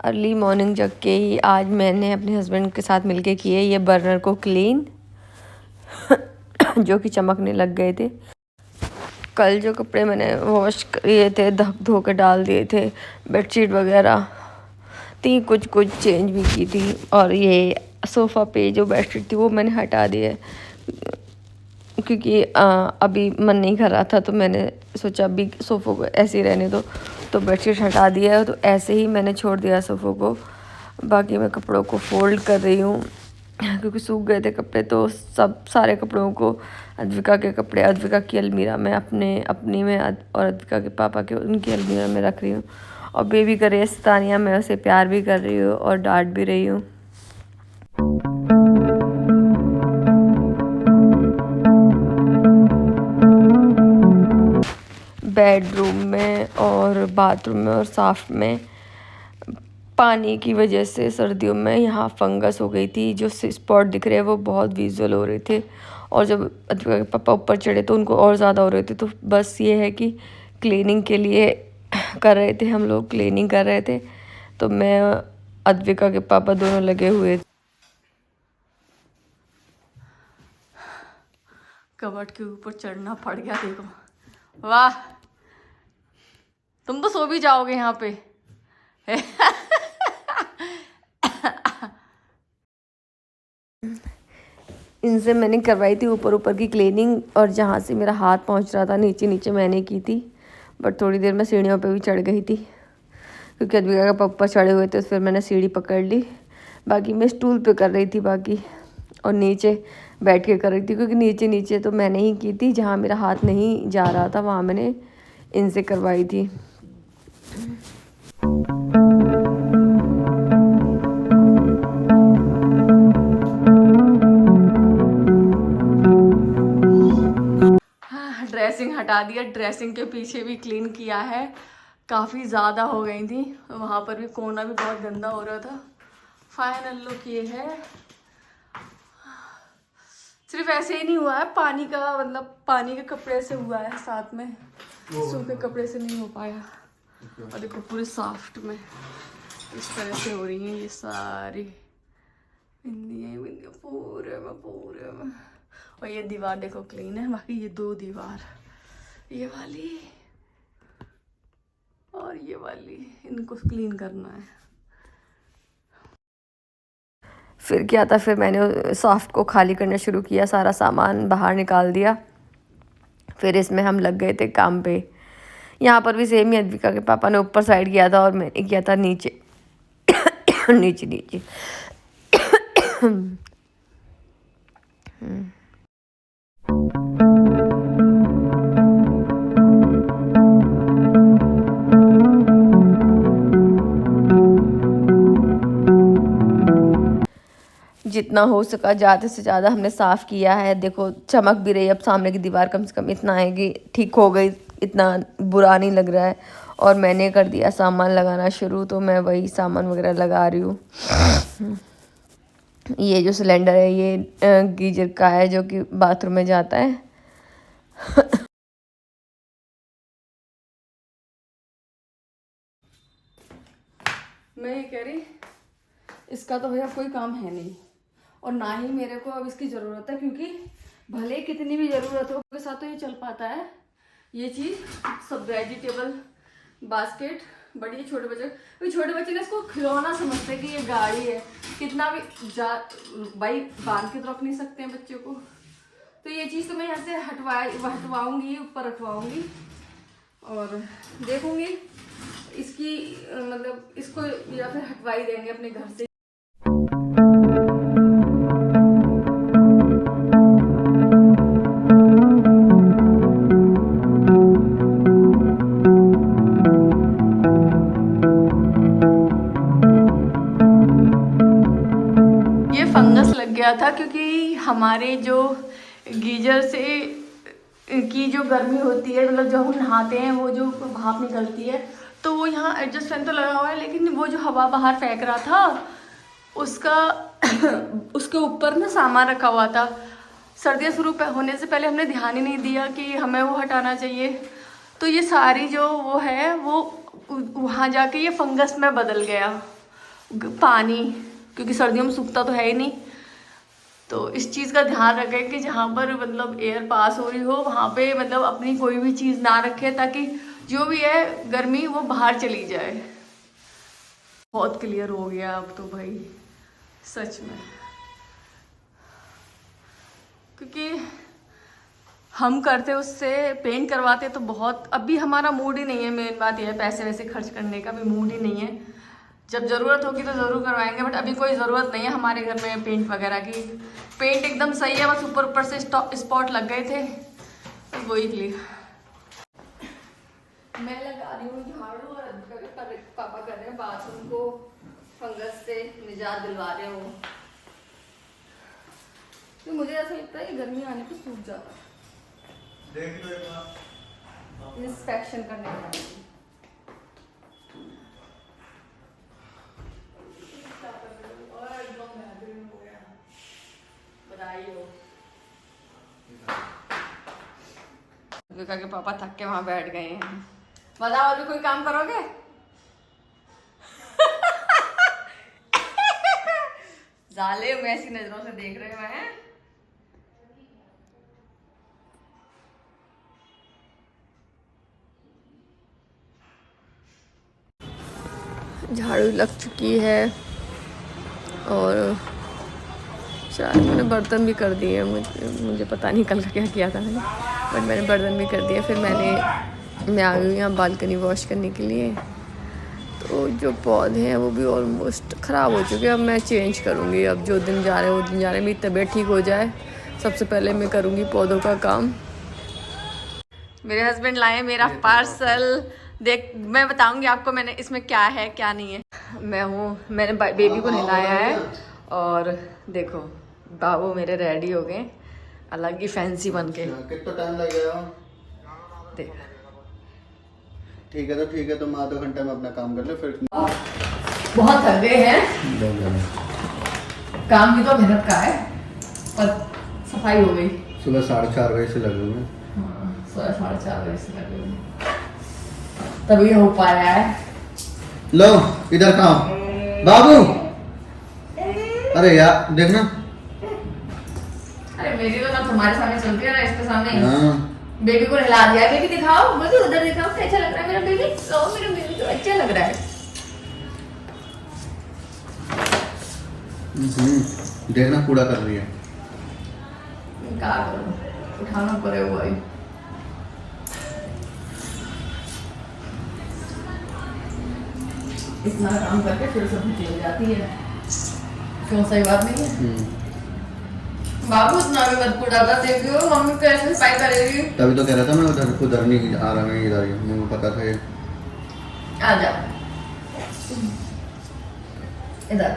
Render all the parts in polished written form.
Early morning जग के ही आज मैंने अपने हस्बैंड के साथ मिलके किए ये बर्नर को क्लीन जो कि चमकने लग गए थे। कल जो कपड़े मैंने वॉश किए थे धो के डाल दिए थे, बेडशीट वगैरह थी, कुछ चेंज भी की थी। और ये सोफ़ा पे जो बेडशीट थी वो मैंने हटा दी है क्योंकि अभी मन नहीं कर रहा था, तो मैंने सोचा अभी सोफ़े को ऐसे ही रहने दो, तो बेडशीट हटा दिया है। तो ऐसे ही मैंने छोड़ दिया सोफ़े को। बाकी मैं कपड़ों को फोल्ड कर रही हूँ क्योंकि सूख गए थे कपड़े, तो सारे कपड़ों को अद्विका के कपड़े अद्विका की अलमीरा में अपनी में और अद्विका के पापा के उनकी अलमीरा में रख रही हूँ। और बेबी कर रही है शैतानियाँ, मैं उसे प्यार भी कर रही हूँ और डांट भी रही हूँ। बेडरूम में और बाथरूम में और साफ में पानी की वजह से सर्दियों में यहाँ फंगस हो गई थी। जो स्पॉट दिख रहे हैं वो बहुत विजुअल हो रहे थे, और जब अद्विका के पापा ऊपर चढ़े तो उनको और ज़्यादा हो रहे थे। तो बस ये है कि क्लीनिंग के लिए कर रहे थे, हम लोग क्लीनिंग कर रहे थे, तो मैं अद्विका के पापा दोनों लगे हुए थे। कबर्ड के ऊपर चढ़ना पड़ गया, देखो। वाह, तुम तो सो भी जाओगे यहाँ पे। इनसे मैंने करवाई थी ऊपर की क्लीनिंग, और जहाँ से मेरा हाथ पहुँच रहा था नीचे मैंने की थी। बट थोड़ी देर में सीढ़ियों पे भी चढ़ गई थी क्योंकि अद्विका का पापा चढ़े हुए थे, तो फिर मैंने सीढ़ी पकड़ ली। बाकी मैं स्टूल पे कर रही थी बाकी, और नीचे बैठ के कर रही थी क्योंकि नीचे तो मैंने ही की थी। जहाँ मेरा हाथ नहीं जा रहा था वहाँ मैंने इनसे करवाई थी। ड्रेसिंग हटा दिया, ड्रेसिंग के पीछे भी क्लीन किया है, काफ़ी ज़्यादा हो गई थी। वहाँ पर भी कोना भी बहुत गंदा हो रहा था। फाइनल लुक ये है। सिर्फ ऐसे ही नहीं हुआ है, पानी का मतलब पानी के कपड़े से हुआ है, साथ में सूखे कपड़े से नहीं हो पाया। और देखो पूरे सॉफ्ट में इस तरह से हो रही हैं ये सारी बिंदियाँ पूरे में। और ये दीवार देखो क्लीन है। बाकी ये दो दीवार, ये वाली और ये वाली, इनको क्लीन करना है। फिर क्या था, फिर मैंने सॉफ्ट को खाली करना शुरू किया, सारा सामान बाहर निकाल दिया। फिर इसमें हम लग गए थे काम पे। यहाँ पर भी सेम ही अद्विका के पापा ने ऊपर साइड किया था और मैंने किया था नीचे। नीचे जितना हो सका ज़्यादा से ज़्यादा हमने साफ़ किया है। देखो चमक भी रही है, अब सामने की दीवार कम से कम इतना है कि ठीक हो गई, इतना बुरा नहीं लग रहा है। और मैंने कर दिया सामान लगाना शुरू, तो मैं वही सामान वगैरह लगा रही हूँ। ये जो सिलेंडर है ये गीजर का है जो कि बाथरूम में जाता है। मैं ये कह रही, इसका तो भैया कोई काम है नहीं, और ना ही मेरे को अब इसकी ज़रूरत है, क्योंकि भले कितनी भी ज़रूरत हो के साथ तो ये चल पाता है। ये चीज़ सब वेजिटेबल बास्केट, बड़ी छोटे बच्चे ने इसको खिलौना समझते हैं कि ये गाड़ी है। कितना भी भाई बांध के तो रख नहीं सकते हैं बच्चों को, तो ये चीज़ तो मैं यहाँ से हटवाऊँगी, ऊपर रखवाऊँगी और देखूँगी इसकी मतलब इसको, या फिर हटवाई देंगे अपने घर से। ये फंगस लग गया था क्योंकि हमारे जो गीजर से की जो गर्मी होती है, मतलब जब हम नहाते हैं वो जो भाप निकलती है, तो वो यहाँ एडजस्ट फैन तो लगा हुआ है, लेकिन वो जो हवा बाहर फेंक रहा था उसका उसके ऊपर ना सामान रखा हुआ था। सर्दियाँ शुरू होने से पहले हमने ध्यान ही नहीं दिया कि हमें वो हटाना चाहिए, तो ये सारी जो वो है वो वहाँ जाके ये फंगस में बदल गया। पानी, क्योंकि सर्दियों में सूखता तो है ही नहीं। तो इस चीज़ का ध्यान रखें कि जहाँ पर मतलब एयर पास हो रही हो वहाँ पे मतलब अपनी कोई भी चीज़ ना रखें, ताकि जो भी है गर्मी वो बाहर चली जाए। बहुत क्लियर हो गया अब तो भाई सच में, क्योंकि हम करते उससे पेंट करवाते तो बहुत, अभी हमारा मूड ही नहीं है। मेन बात यह है, पैसे वैसे खर्च करने का भी मूड ही नहीं है। जब ज़रूरत होगी तो ज़रूर करवाएंगे, बट अभी कोई ज़रूरत नहीं है हमारे घर में पेंट वगैरह की। पेंट एकदम सही है, बस ऊपर ऊपर से स्पॉट लग गए थे, बस वही के लिए। मैं लगा रही हूँ झाड़ू और पापा कर रहे हैं बाथरूम को फंगस से निजात दिलवा रहे हो। तो मुझे ऐसा लगता है कि गर्मी आने पे सूख जाता है। देख लो एक बार इंस्पेक्शन करने का। विका के पापा थक के वहां बैठ गए हैं। बताओ अभी कोई काम करोगे? जाले में ऐसी नजरों से देख रहे हैं। झाड़ू लग चुकी है और शायद मैंने बर्तन भी कर दिए। मुझे पता नहीं कल का क्या किया था मैंने, बट मैंने बर्तन भी कर दिए। फिर मैं आ गई यहाँ बालकनी वॉश करने के लिए। तो जो पौधे हैं वो भी ऑलमोस्ट ख़राब हो चुके हैं। अब मैं चेंज करूँगी। अब जो दिन जा रहे हैं वो दिन जा रहे हैं। मेरी तबीयत ठीक हो जाए सबसे पहले मैं करूँगी पौधों का काम। मेरे हस्बैंड लाए मेरा पार्सल। देख मैं बताऊँगी आपको मैंने इसमें क्या है क्या नहीं है। मैंने बेबी को नहलाया है और देखो बाबू मेरे रेडी हो गए अलग ही फैंसी बन के। कितना टाइम लगेगा? देख ठीक है तो ठीक है, तुम आधा घंटे में अपना काम कर लो फिर। बहुत थक गए हैं, काम भी तो मेहनत का है और सफाई हो गई। सुबह 4:30 बजे से लगे हुए। सुबह 4:30 बजे से लगे हुए तभी हो पाया है। लो इधर खाओ बाबू। अरे यार देखना, अरे मेरी तो ना तुम्हारे सामने चलती है ना इसके सामने। हाँ। बेबी को नहला दिया। बेबी दिखाओ मुझे, उधर दिखाओ कैसा लग रहा है मेरा बेबी। मेरा बेबी तो अच्छा लग रहा है। देखना कूड़ा कर रही है। क्या करूं, उठाना पड़ेगा भाई। इतना काम करके फिर सब चल जाती है, क्यों? सही बात नहीं है। बाबू इतना भी मत कूड़ा था, देखियो मम्मी कैसे सफाई करेगी। तभी तो कह रहा था मैं उधर नहीं आ रहा, मैं इधर ही हूं, मुझे पता था ये। आ जा इधर।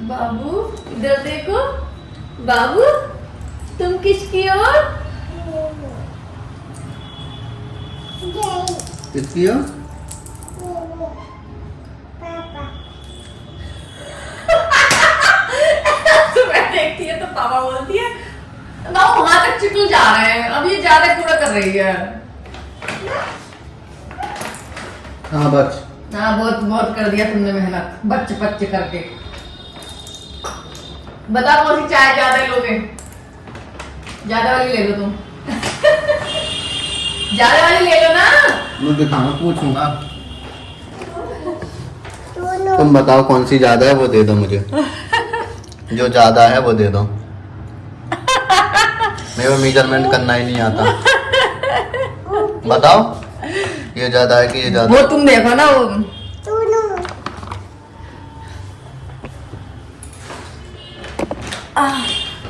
बाबू इधर देखो। बाबू तुम किसकी हो? किसकी हो? देखती है तो पापा बोलती है बाबू वहां तक चिकू जा रहे हैं, अब ये ज्यादा कूड़ा कर रही है। हाँ बच। हाँ बहुत बहुत कर दिया तुमने मेहनत बच्च बच्च करके। बताओ कौन सी चाय ज्यादा लोगे? ज्यादा वाली ले लो तुम। ज्यादा वाली ले लो ना। मैं दिखाना पूछूंगा। तुम बताओ कौन सी ज्यादा है वो दे दो मुझे। जो ज्यादा है वो दे दो। मेरे को मेजरमेंट करना ही नहीं आता। बताओ ये ज्यादा है कि ये ज्यादा? वो तुम देखो ना वो।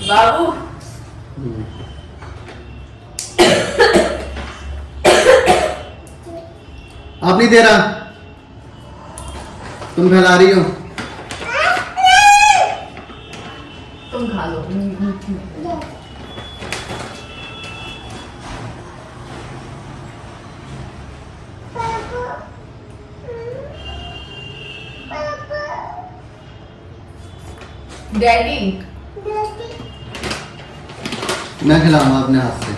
बाबू आप नहीं दे रहा, तुम फैला रही हो। तुम खा लो। डैडी मैं खिलाऊंगा अपने हाथ से।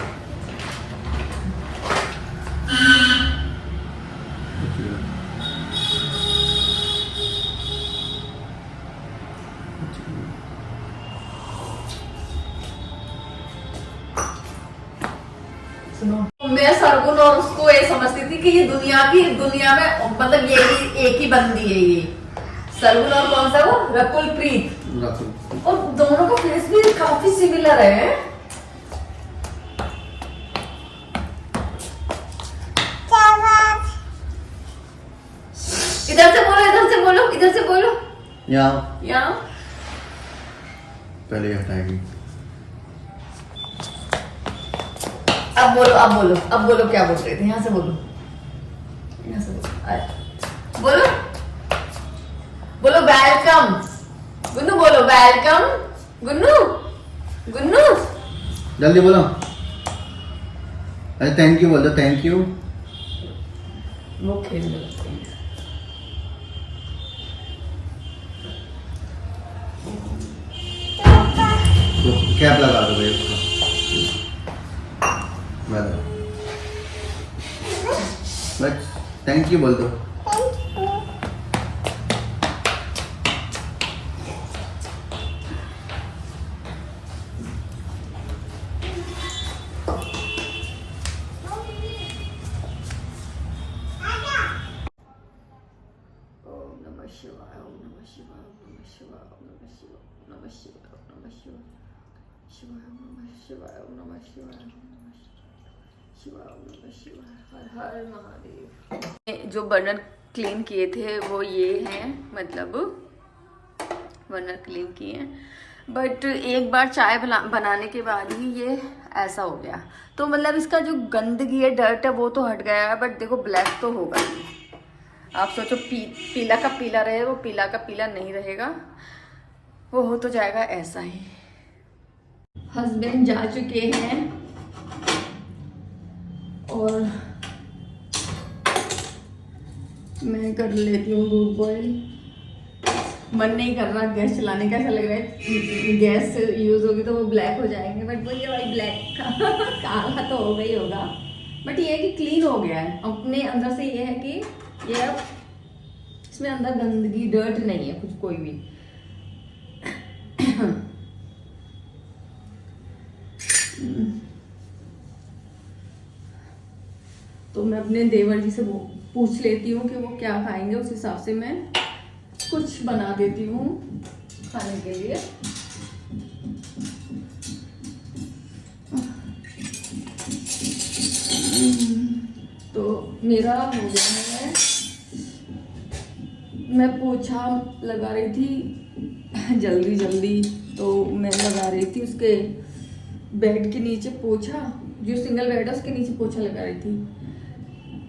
सुनो, मैं सरगुन और उसको ये समझती थी कि ये दुनिया में मतलब ये एक ही बंदी है ये सरगुन और कौन सा वो रकुल प्रीत और दोनों का फेस भी काफी सिमिलर है। इधर से बोलो इधर से बोलो इधर से बोलो यहाँ पहले हटाएगी। अब बोलो क्या बोल रहे थे। यहाँ से बोलो बोलो बोलो वेलकम गुन्नू बोलो वेलकम गुन्नू गुन्नू जल्दी बोलो। अरे थैंक यू बोल दो, थैंक यू। वो खेलने लगते हैं। तो कैप लगा दो भाई उसको। बस थैंक यू बोल दो। हर महादेव। जो बर्नर क्लीन किए थे वो ये हैं, मतलब बर्नर क्लीन किए हैं बट एक बार चाय बनाने के बाद ही ये ऐसा हो गया। तो मतलब इसका जो गंदगी है डर्ट है वो तो हट गया है बट देखो ब्लैक तो होगा ही। आप सोचो पीला का पीला रहे, वो पीला का पीला नहीं रहेगा, वो हो तो जाएगा ऐसा ही। हस्बैंड जा चुके हैं और मैं कर लेती हूँ दूध बॉयल। मन नहीं कर रहा गैस चलाने का, ऐसा लग रहा है गैस यूज होगी तो वो ब्लैक हो जाएंगे बट वो ये भाई ब्लैक का काला तो हो गई होगा बट ये है कि क्लीन हो गया है अपने अंदर से। ये है कि ये अब इसमें अंदर गंदगी डर्ट नहीं है कुछ कोई भी। तो मैं अपने देवर जी से पूछ लेती हूँ कि वो क्या खाएंगे, उस हिसाब से मैं कुछ बना देती हूँ खाने के लिए। तो मेरा हो गया है, मैं पोछा लगा रही थी जल्दी तो मैं लगा रही थी उसके बेड के नीचे पोछा, जो सिंगल बेड है उसके नीचे पोछा लगा रही थी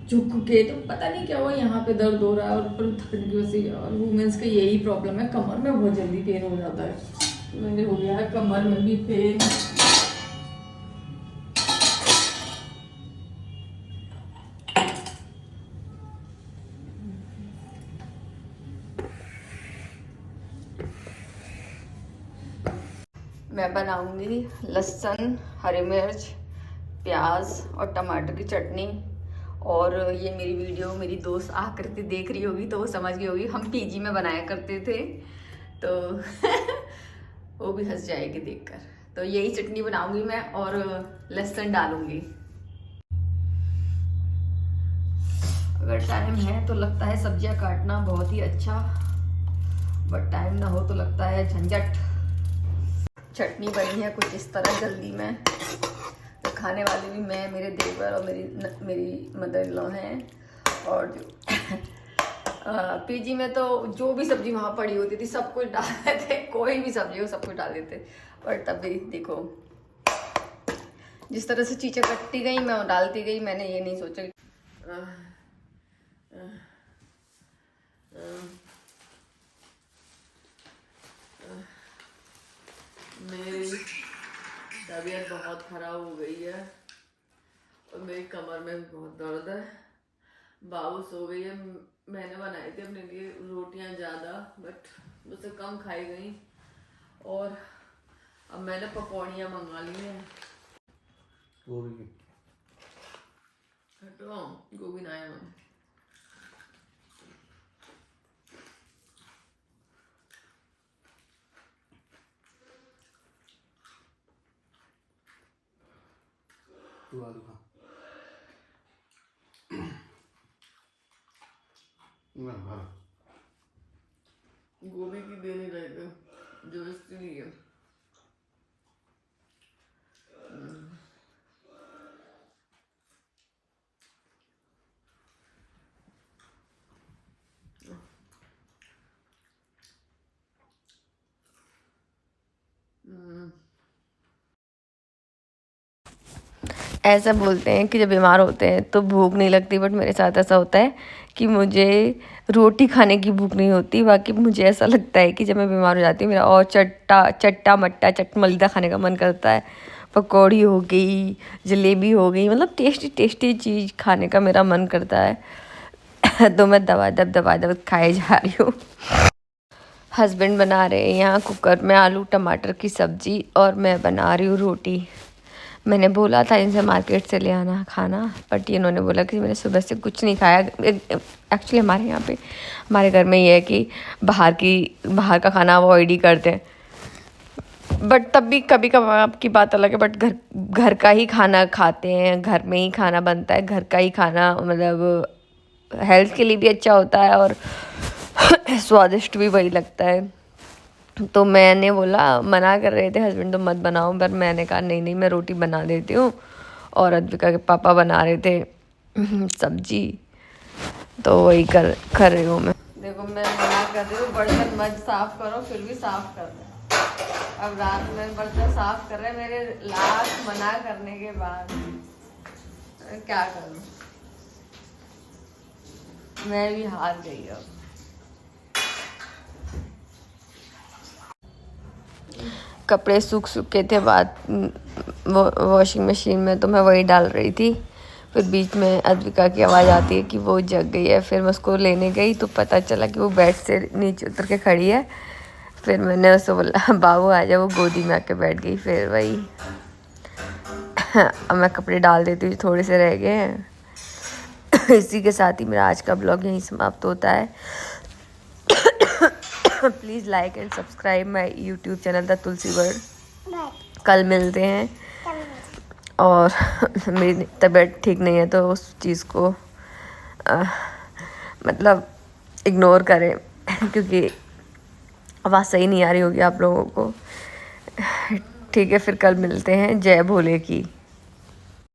झुक के। तो पता नहीं क्या हुआ, यहाँ पे दर्द हो रहा है और ऊपर थकने की वजह से। और वुमेन्स का यही प्रॉब्लम है, कमर में बहुत जल्दी पेन हो जाता है। मेरे हो गया है कमर में भी पेन। मैं बनाऊंगी लहसुन, हरी मिर्च, प्याज और टमाटर की चटनी। और ये मेरी वीडियो मेरी दोस्त आकृति देख रही होगी तो वो समझ गई होगी, हम पीजी में बनाया करते थे तो वो भी हंस जाएगी देखकर। तो यही चटनी बनाऊंगी मैं और लहसुन डालूंगी। अगर टाइम है तो लगता है सब्जियां काटना बहुत ही अच्छा, बट टाइम ना हो तो लगता है झंझट। चटनी बनी है कुछ इस तरह जल्दी में। तो खाने वाले भी मैं, मेरे देवर और मेरी मदर इन लॉ हैं। और जो पीजी में तो जो भी सब्जी वहाँ पड़ी होती थी सब कुछ डाल देते, कोई भी सब्जी हो सब कुछ डाल देते। पर तब भी देखो जिस तरह से चीज़ें कटती गई मैं डालती गई, मैंने ये नहीं सोचा। मेरी तबीयत बहुत ख़राब हो गई है और मेरी कमर में भी बहुत दर्द है। बाबू सो गई है। मैंने बनाई थी अपने लिए रोटियां ज़्यादा बट मुझसे कम खाई गई और अब मैंने पकौड़ियाँ मंगा ली हैं। गोभी की हटो गोभी ना आया मैं। तू आलू खा। गोभी की दे नहीं रहे थे जो इसके लिए। ऐसा बोलते हैं कि जब बीमार होते हैं तो भूख नहीं लगती, बट मेरे साथ ऐसा होता है कि मुझे रोटी खाने की भूख नहीं होती। बाकी मुझे ऐसा लगता है कि जब मैं बीमार हो जाती हूँ मेरा और चट्टा मट्टा चटमलिदा खाने का मन करता है। पकौड़ी हो गई, जलेबी हो गई, मतलब टेस्टी टेस्टी चीज़ खाने का मेरा मन करता है। तो मैं दबा खाए जा रही हूँ। हस्बैंड बना रहे हैं यहाँ कुकर में आलू टमाटर की सब्ज़ी और मैं बना रही हूँ रोटी। मैंने बोला था इनसे मार्केट से ले आना खाना, बट ये इन्होंने बोला कि मैंने सुबह से कुछ नहीं खाया। एक्चुअली हमारे यहाँ पे हमारे घर में ये है कि बाहर का खाना अवॉइड ही करते हैं, बट तब भी कभी कभार की बात अलग है। बट घर का ही खाना खाते हैं, घर में ही खाना बनता है। घर का ही खाना मतलब हेल्थ के लिए भी अच्छा होता है और स्वादिष्ट भी वही लगता है। तो मैंने बोला, मना कर रहे थे हस्बैंड तो मत बनाओ, पर मैंने कहा नहीं मैं रोटी बना देती हूँ। और अद्विका के पापा बना रहे थे सब्जी, तो वही कर रही हूँ मैं। देखो मैं मना कर रही हूँ बर्तन मत साफ करो, फिर भी साफ कर दे। अब रात में बर्तन साफ कर रहे हैं मेरे लास्ट मना करने के बाद। क्या करूँ, मैं भी हार गई अब। कपड़े सूख के थे बाद वॉशिंग मशीन में, तो मैं वही डाल रही थी। फिर बीच में अद्विका की आवाज़ आती है कि वो जग गई है। फिर मैं उसको लेने गई तो पता चला कि वो बेड से नीचे उतर के खड़ी है। फिर मैंने उसको बोला बाबू आ जा, वो गोदी में आके बैठ गई। फिर वही अब मैं कपड़े डाल देती हूँ, थोड़े से रह गए हैं। इसी के साथ ही मेरा आज का ब्लॉग यहीं समाप्त होता है। Please like and subscribe my YouTube channel the Tulsi world. कल मिलते हैं। और मेरी तबीयत ठीक नहीं है तो उस चीज़ को मतलब इग्नोर करें, क्योंकि आवाज़ सही नहीं आ रही होगी आप लोगों को। ठीक है, फिर कल मिलते हैं। जय भोले की।